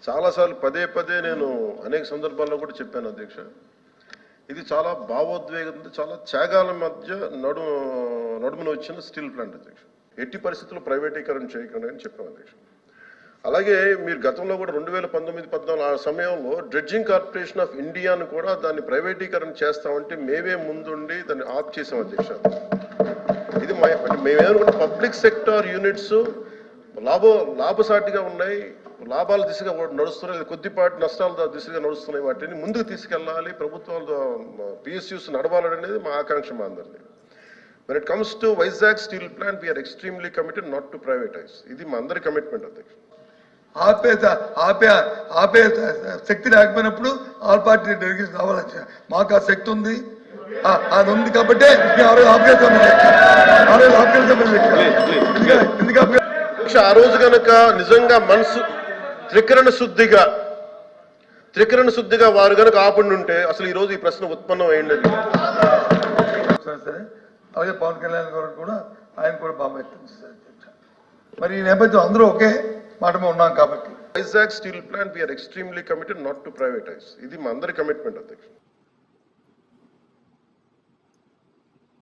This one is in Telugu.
చాలాసార్లు పదే పదే నేను అనేక సందర్భాల్లో కూడా చెప్పాను అధ్యక్ష. ఇది చాలా భావోద్వేగంతో చాలా త్యాగాల మధ్య నడుమున వచ్చిన స్టీల్ ప్లాంట్ అధ్యక్ష. ఎట్టి పరిస్థితుల్లో ప్రైవేటీకరణ చేయకండి అని చెప్పాను అధ్యక్ష. అలాగే మీరు గతంలో కూడా 2019-14 ఆ సమయంలో డ్రెడ్జింగ్ కార్పొరేషన్ ఆఫ్ ఇండియాను కూడా దాన్ని ప్రైవేటీకరణ చేస్తామంటే మేమే ముందుండి దాన్ని ఆఫ్ చేసాం అధ్యక్ష. ఇది మేమేమనుకున్న పబ్లిక్ సెక్టార్ యూనిట్స్ లాభసాటిగా ఉన్నాయి, లాభాల దిశగా నడుస్తున్నాయి, కొద్దిపాటి నష్టాల దిశగా నడుస్తున్నాయి, వాటిని ముందుకు తీసుకెళ్లాలి, ప్రభుత్వాలు పిఎస్యూస్ నడవాలనేది మా ఆకాంక్ష మా అందరిది. When it comes to Vizag steel plant, we are extremely committed not to privatize. ఇది మా అందరి కమిట్మెంట్ అధ్యక్ష. ఆపే శక్తి రాకపోయినప్పుడు ఆల్ పార్టీ డెలిగేషన్ రావాలచ్చా. మాకు ఆ శక్తి ఉంది, అది ఉంది కాబట్టి ఆ రోజు కనుక నిజంగా మనసు త్రికరణ శుద్ధిగా వారు కనుక ఆపండి ఉంటే అసలు ఈ రోజు ఈ ప్రశ్న ఉత్పన్నం అయ్యింది. అలాగే పవన్ కళ్యాణ్ గారు కూడా ఆయన కూడా బాగా వ్యక్తం చేశారు. మరి ఈ నేపథ్యం అందరూ ఒకే మాట మీద ఉన్నాం కాబట్టి Vizag steel plant we're extremely committed not to privatize. ఇది మా అందరి కమిట్మెంట్ అధ్యక్ష.